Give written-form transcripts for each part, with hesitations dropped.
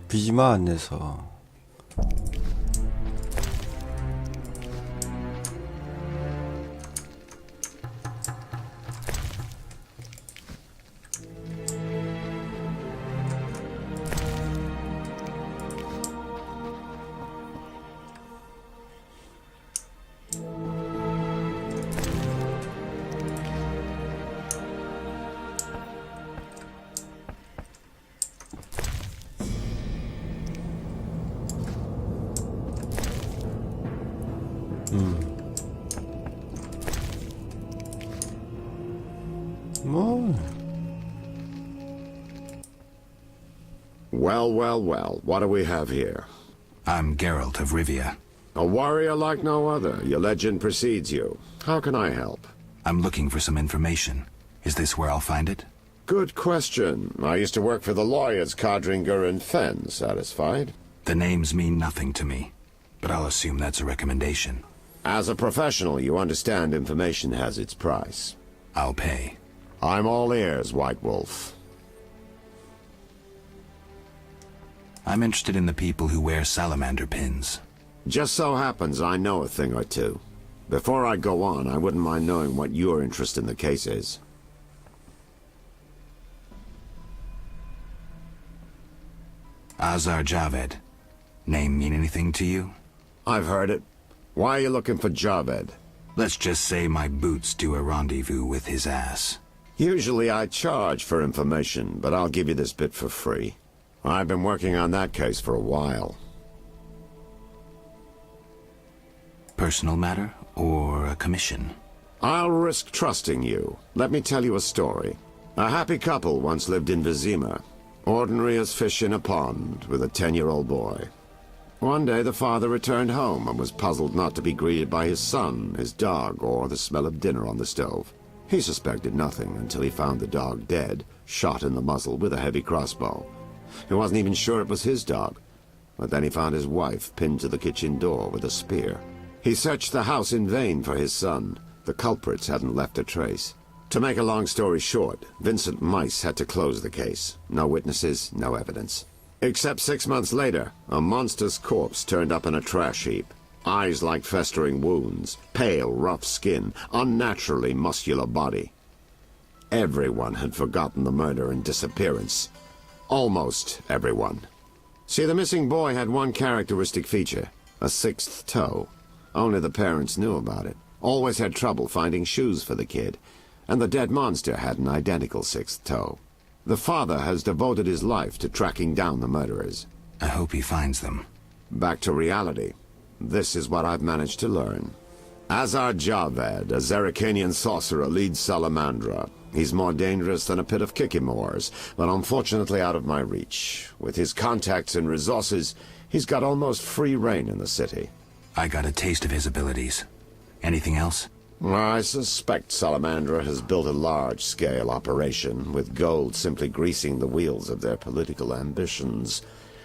비지마 안내서. 뭐 Well, what do we have here? I'm Geralt of Rivia. A warrior like no other. Your legend precedes you. How can I help? I'm looking for some information. Is this where I'll find it? Good question. I used to work for the lawyers Codringer and Fenn. Satisfied? The names mean nothing to me, but I'll assume that's a recommendation. As a professional, you understand information has its price. I'll pay. I'm all ears, White Wolf. I'm interested in the people who wear salamander pins. Just so happens I know a thing or two. Before I go on, I wouldn't mind knowing what your interest in the case is. Azar Javed. Name mean anything to you? I've heard it. Why are you looking for Javed? Let's just say my boots do a rendezvous with his ass. Usually I charge for information, but I'll give you this bit for free. I've been working on that case for a while. Personal matter or a commission? I'll risk trusting you. Let me tell you a story. A happy couple once lived in Vizima. Ordinary as fish in a pond, with a 10-year-old boy. One day the father returned home and was puzzled not to be greeted by his son, his dog, or the smell of dinner on the stove. He suspected nothing until he found the dog dead, shot in the muzzle with a heavy crossbow. He wasn't even sure it was his dog, but then he found his wife pinned to the kitchen door with a spear. He searched the house in vain for his son. The culprits hadn't left a trace. To make a long story short, Vincent Mice had to close the case. No witnesses, no evidence. Except 6 months later, a monster's corpse turned up in a trash heap. Eyes like festering wounds, pale, rough skin, unnaturally muscular body. Everyone had forgotten the murder and disappearance. Almost everyone. See, the missing boy had one characteristic feature, a sixth toe. Only the parents knew about it. Always had trouble finding shoes for the kid. And the dead monster had an identical sixth toe. The father has devoted his life to tracking down the murderers. I hope he finds them. Back to reality. This is what I've managed to learn. Azar Javed, a Zerrikanian sorcerer, leads Salamandra. He's more dangerous than a pit of Kikimors, but unfortunately out of my reach. With his contacts and resources, he's got almost free reign in the city. I got a taste of his abilities. Anything else? I suspect Salamandra has built a large-scale operation, with gold simply greasing the wheels of their political ambitions.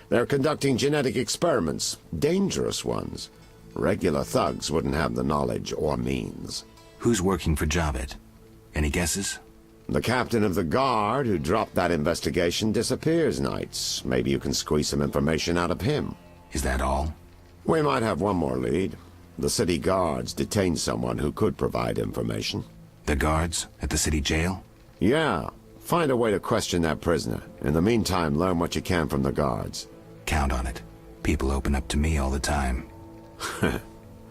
They're conducting genetic experiments, dangerous ones. Regular thugs wouldn't have the knowledge or means. Who's working for Javed? Any guesses? The captain of the guard who dropped that investigation disappears nights. Maybe you can squeeze some information out of him. Is that all? We might have one more lead. The city guards detained someone who could provide information. The guards at the city jail? Yeah. Find a way to question that prisoner. In the meantime, learn what you can from the guards. Count on it. People open up to me all the time.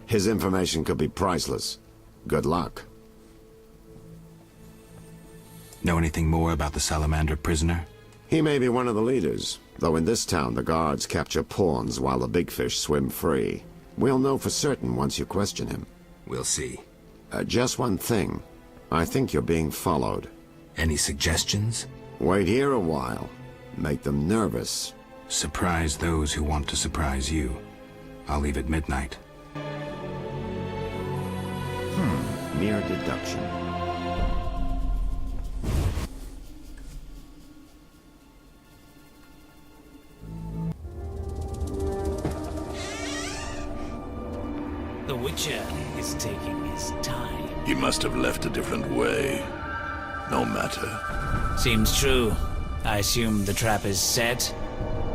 His information could be priceless. Good luck. Know anything more about the Salamander prisoner? He may be one of the leaders, though in this town the guards capture pawns while the big fish swim free. We'll know for certain once you question him. We'll see. Just one thing. I think you're being followed. Any suggestions? Wait here a while. Make them nervous. Surprise those who want to surprise you. I'll leave at midnight. Mere deduction. The Witcher is taking his time. He must have left a different way. No matter. Seems true. I assume the trap is set?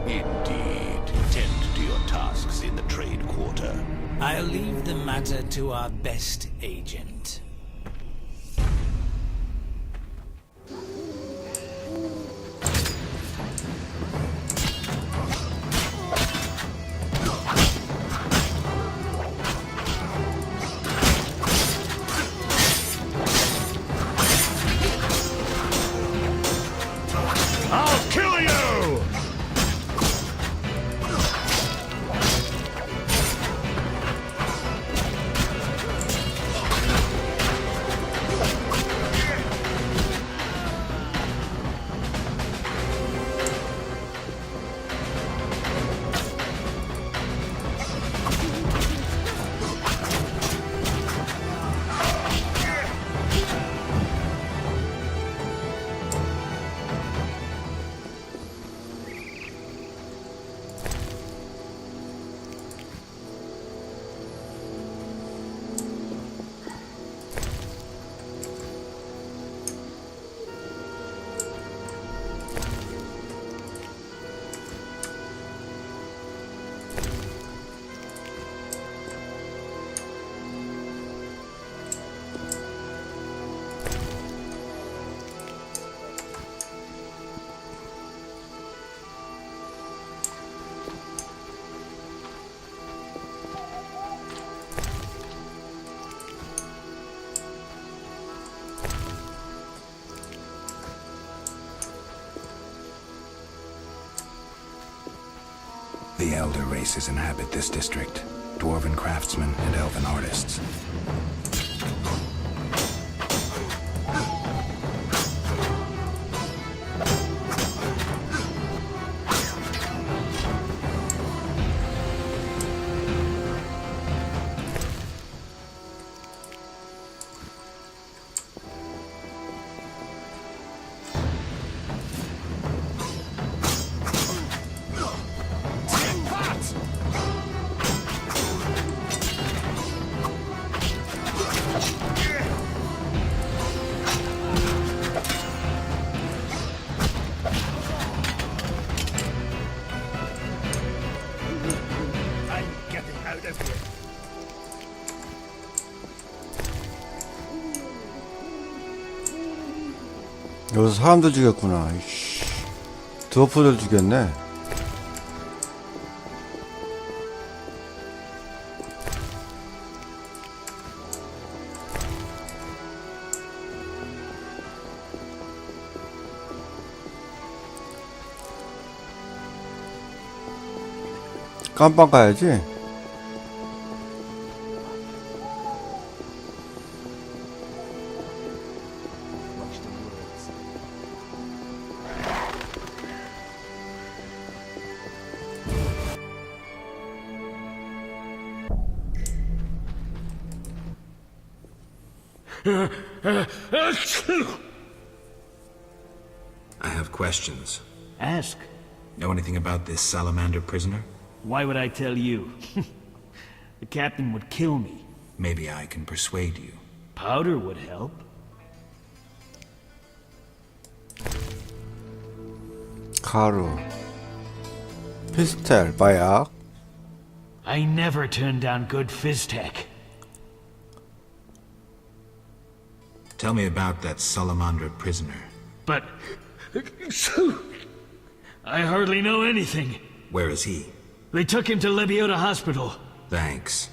Indeed. Tend to your tasks in the trade quarter. I'll leave the matter to our best agent. I'll kill you! The elder races inhabit this district. Dwarven craftsmen and elven artists. 여기서 사람들 죽였구나. 이씨. 드워프들 죽였네. 깜빵 가야지. I have questions. Ask. Know anything about this salamander prisoner? Why would I tell you? The captain would kill me. Maybe I can persuade you. Powder would help. 가루. 피스텔, 마약. I never turn down good Fizztech. Tell me about that salamander prisoner. But... I hardly know anything. Where is he? They took him to Lebiota Hospital. Thanks.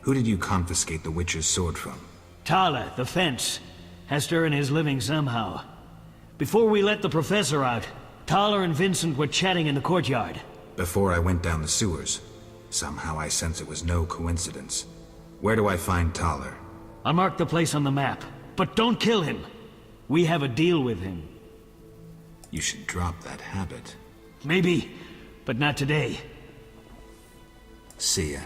Who did you confiscate the Witcher's sword from? Tala, the fence. Has to earn his living somehow. Before we let the professor out, Tala and Vincent were chatting in the courtyard. Before I went down the sewers. Somehow I sense it was no coincidence. Where do I find Thaler? I'll mark the place on the map. But don't kill him. We have a deal with him. You should drop that habit. Maybe, but not today. See ya.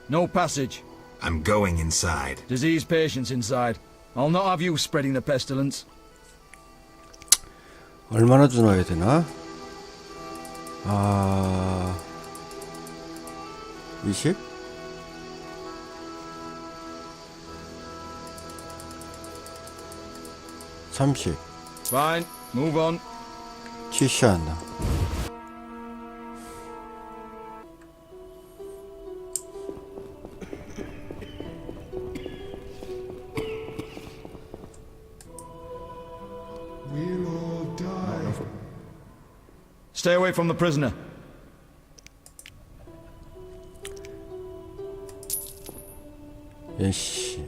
No passage. I'm going inside. Disease patients inside. I'll not have you spreading the pestilence. 얼마나 주나야 되나? 아... 20? (30) Fine. Move on. 70. Stay away from the prisoner. 예씨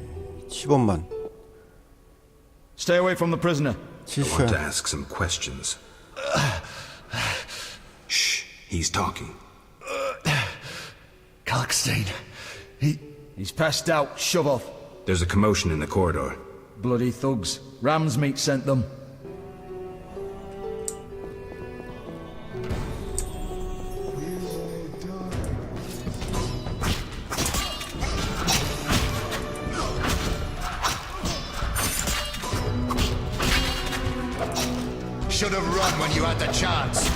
10원만 Stay away from the prisoner. I want to 70. ask some questions. Shh, he's talking. Kalkstein. He's passed out. Shove off. There's a commotion in the corridor. Bloody thugs. Ram's meat sent them. Should have run when you had the chance.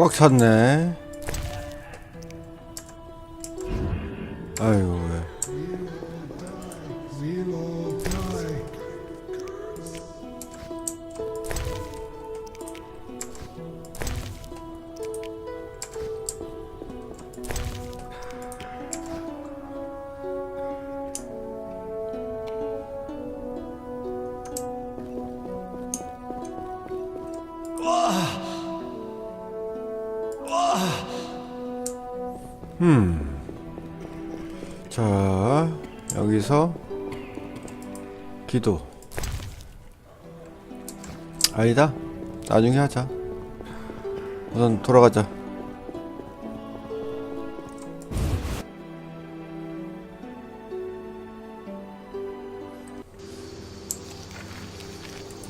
꽉 찼네. 아유 왜 자, 여기서 기도. 아니다. 나중에 하자. 우선 돌아가자.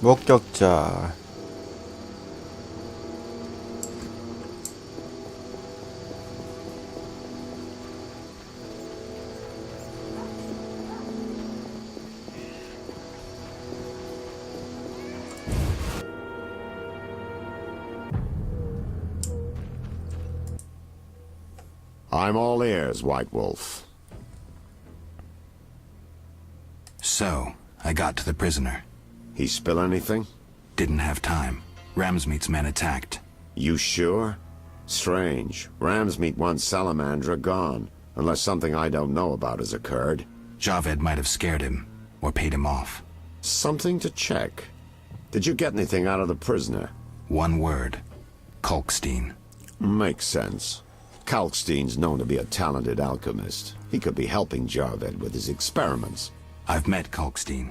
목격자. I'm all ears, White Wolf. So, I got to the prisoner. He spill anything? Didn't have time. Ramsmeat's men attacked. You sure? Strange. Ramsmeat wants Salamandra gone, unless something I don't know about has occurred. Javed might have scared him, or paid him off. Something to check. Did you get anything out of the prisoner? One word. Kalkstein. Makes sense. Kalkstein's known to be a talented alchemist. He could be helping Javed with his experiments. I've met Kalkstein.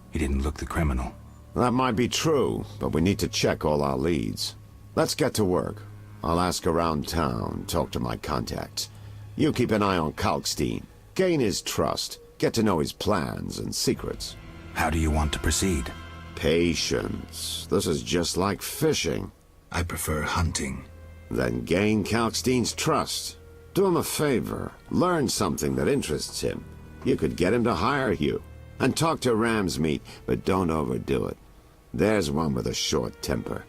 He didn't look the criminal. That might be true, but we need to check all our leads. Let's get to work. I'll ask around town, talk to my contacts. You keep an eye on Kalkstein. Gain his trust. Get to know his plans and secrets. How do you want to proceed? Patience. This is just like fishing. I prefer hunting. Then gain Kalkstein's trust. Do him a favor. Learn something that interests him. You could get him to hire you. And talk to Ramsmeat, but don't overdo it. There's one with a short temper.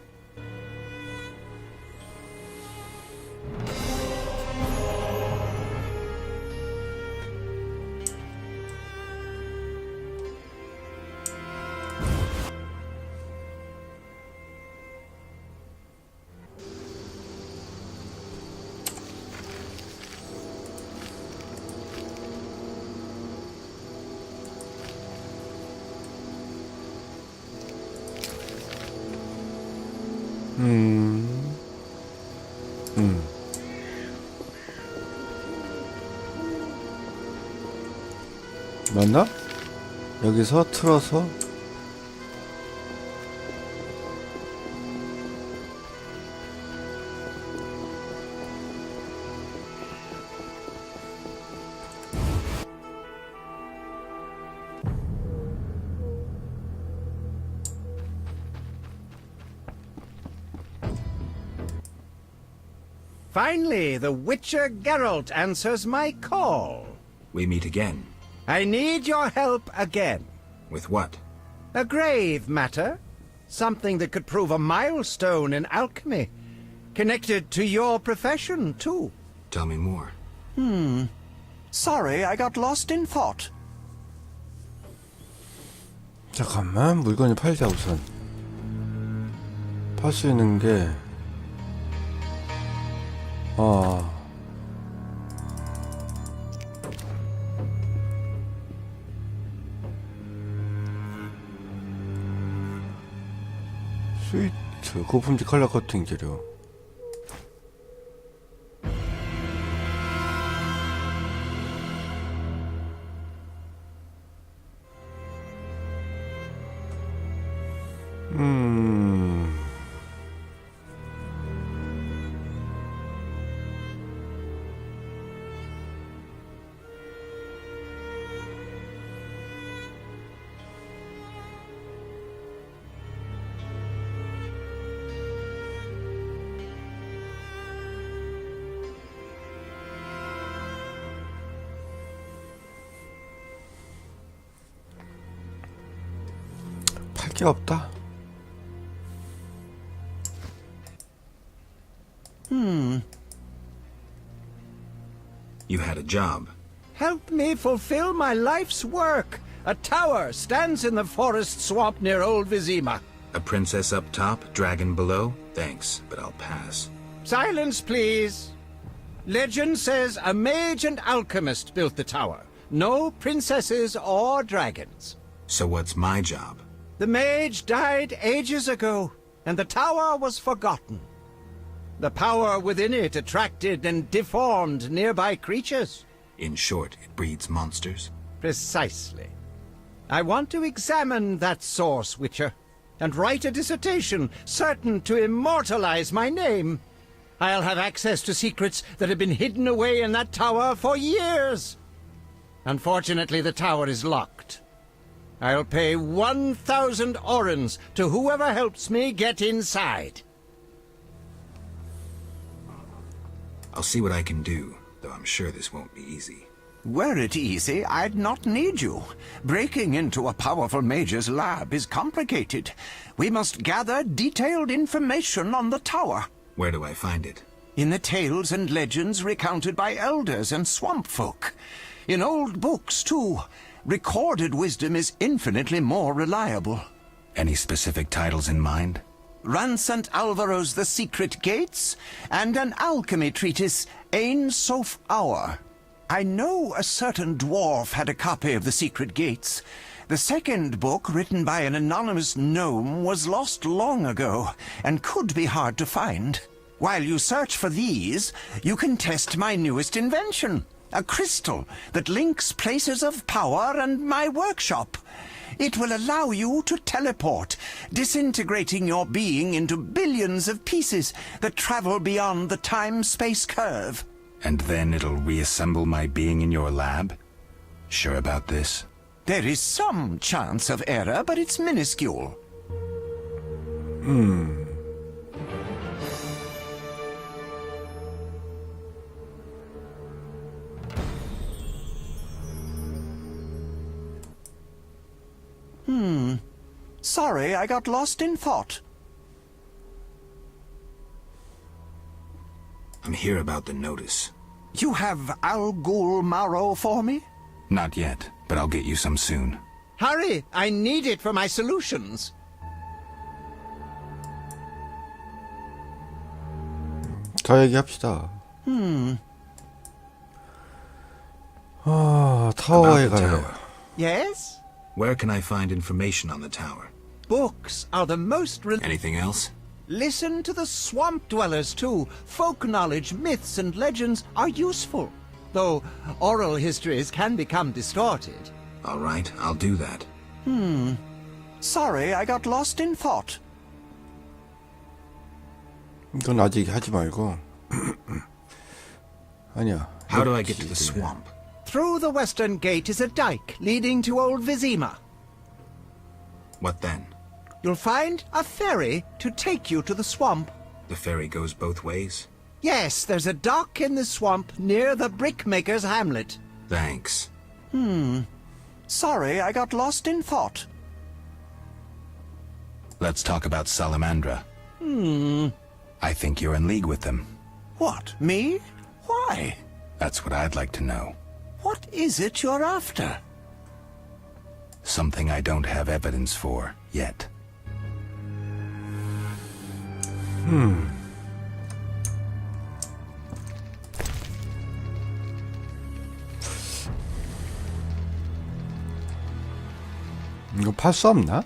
맞나? 여기서 틀어서 Finally, the Witcher Geralt answers my call. We meet again. I need your help again. With what? A grave matter. Something that could prove a milestone in alchemy. Connected to your profession, too. Tell me more. Sorry, I got lost in thought. 잠깐만 물건을 팔자 우선. 팔 수 있는 게 스위트, 고품질 컬러 코팅 재료. 팔 게 없다. You had a job. Help me fulfill my life's work. A tower stands in the forest swamp near Old Vizima. A princess up top, dragon below? Thanks, but I'll pass. Silence, please. Legend says a mage and alchemist built the tower. No princesses or dragons. So what's my job? The mage died ages ago, and the tower was forgotten. The power within it attracted and deformed nearby creatures. In short, it breeds monsters? Precisely. I want to examine that source, Witcher, and write a dissertation certain to immortalize my name. I'll have access to secrets that have been hidden away in that tower for years. Unfortunately, the tower is locked. I'll pay 1,000 orens to whoever helps me get inside. I'll see what I can do, though I'm sure this won't be easy. Were it easy, I'd not need you. Breaking into a powerful mage's lab is complicated. We must gather detailed information on the tower. Where do I find it? In the tales and legends recounted by elders and swamp folk. In old books, too. Recorded wisdom is infinitely more reliable. Any specific titles in mind? Ransant Alvaro's The Secret Gates, and an alchemy treatise, Ain Soph Hour. I know a certain dwarf had a copy of The Secret Gates. The second book, written by an anonymous gnome, was lost long ago, and could be hard to find. While you search for these, you can test my newest invention, a crystal that links places of power and my workshop. It will allow you to teleport, disintegrating your being into billions of pieces that travel beyond the time-space curve. And then it'll reassemble my being in your lab? Sure about this? There is some chance of error, but it's minuscule. Sorry, I got lost in thought. I'm here about the notice. You have Al Ghul marrow for me? Not yet, but I'll get you some soon. Hurry! I need it for my solutions. 더 얘기합시다. 타워에 About the 가요. tower. Yes? Where can I find information on the tower? Books are the most Anything else? Listen to the swamp dwellers, too. Folk knowledge, myths, and legends are useful, though oral histories can become distorted. All right, I'll do that. Sorry, I got lost in thought. 이건 아직 하지 말고. 아니야. How do I get to the swamp? Through the western gate is a dike leading to Old Vizima. What then? You'll find a ferry to take you to the swamp. The ferry goes both ways? Yes, there's a dock in the swamp near the brickmaker's hamlet. Thanks. Sorry, I got lost in thought. Let's talk about Salamandra. I think you're in league with them. What, me? Why? That's what I'd like to know. What is it you're after? Something I don't have evidence for yet. 이거 팔 수 없나?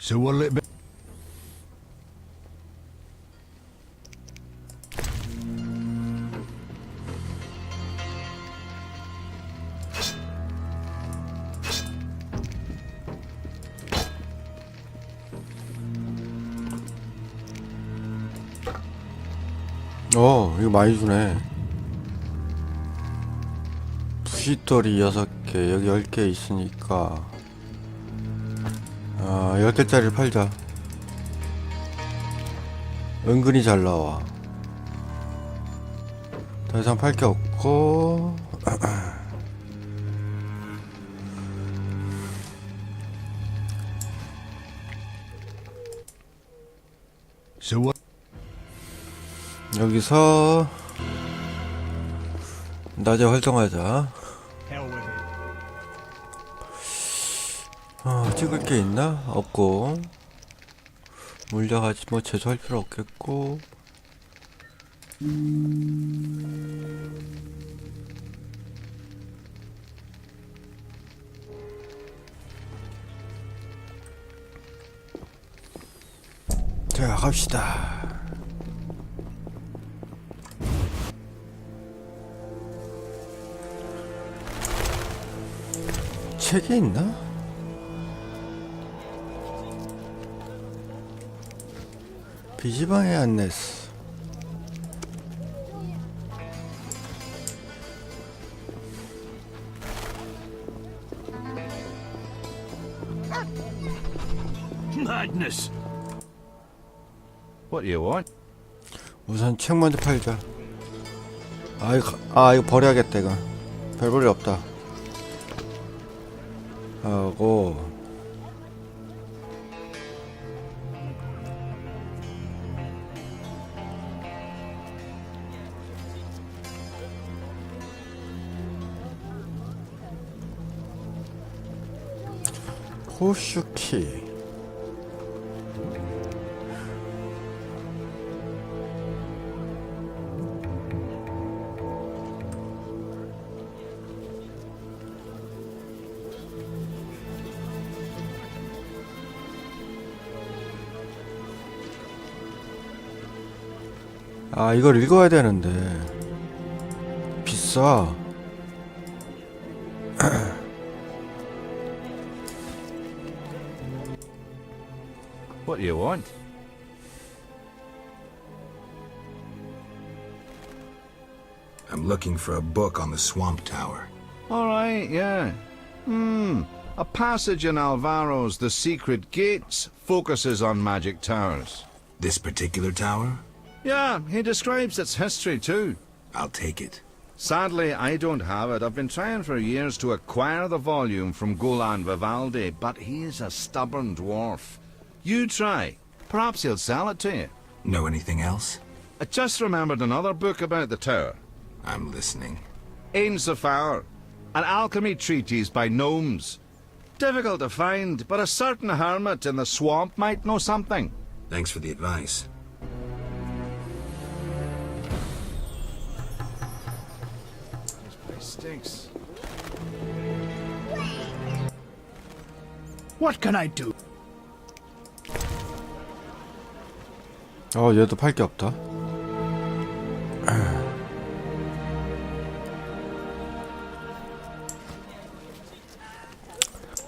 So what'll it be? 이거 많이 주네. 부싯돌이 6개, 여기 10개 있으니까 10개짜리를 팔자. 은근히 잘 나와. 더 이상 팔 게 없고 So what? 여기서 낮에 활동하자. 찍을 게 있나? 없고 물려가지 뭐 제조할 필요 없겠고. 자, 갑시다. 책이 있나? 비지방의 안내스. Madness. What do you want? 우선 책 먼저 팔자. 이거 버려야겠다. 이거 별 볼일 없다 하고 호슈키. 이걸 읽어야 되는데 비싸. What do you want? I'm looking for a book on the Swamp Tower. All right, yeah. A passage in Alvaro's The Secret Gates focuses on magic towers. This particular tower? Yeah, he describes its history too. I'll take it. Sadly, I don't have it. I've been trying for years to acquire the volume from Golan Vivaldi, but he is a stubborn dwarf. You try. Perhaps he'll sell it to you. Know anything else? I just remembered another book about the tower. I'm listening. Ain Safar, an alchemy treatise by gnomes. Difficult to find, but a certain hermit in the swamp might know something. Thanks for the advice. This place stinks. What can I do? 얘도 팔 게 없다.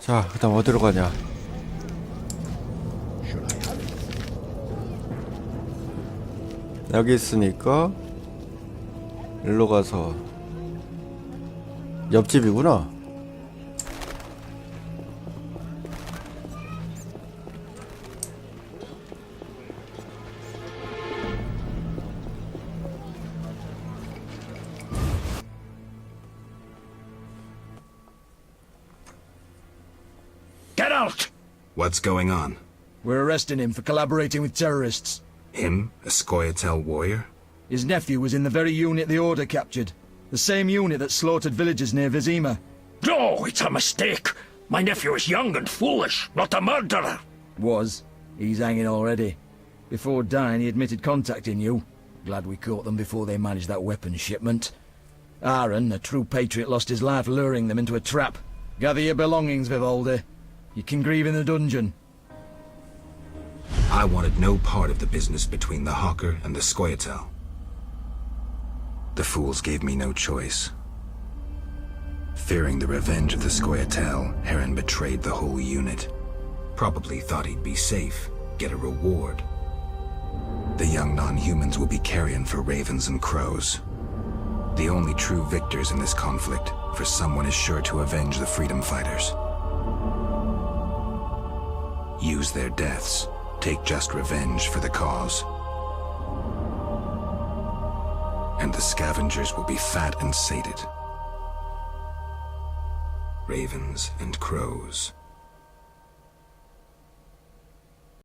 자, 그다음 어디로 가냐? 여기 있으니까 일로 가서 옆집이구나. Get out! What's going on? We're arresting him for collaborating with terrorists. Him? A Scoia'tael warrior? His nephew was in the very unit the Order captured. The same unit that slaughtered villagers near Vizima. No, it's a mistake. My nephew is young and foolish, not a murderer. Was. He's hanging already. Before dying, he admitted contacting you. Glad we caught them before they managed that weapons shipment. Aaron, a true patriot, lost his life luring them into a trap. Gather your belongings, Vivaldi. You can grieve in the dungeon. I wanted no part of the business between the Hawker and the Scoia'tael. The fools gave me no choice. Fearing the revenge of the Scoia'tael, Heron betrayed the whole unit. Probably thought he'd be safe, get a reward. The young non-humans will be carrion for ravens and crows. The only true victors in this conflict, for someone is sure to avenge the freedom fighters. Use their deaths. Take just revenge for the cause. And the scavengers will be fat and sated. Ravens and crows.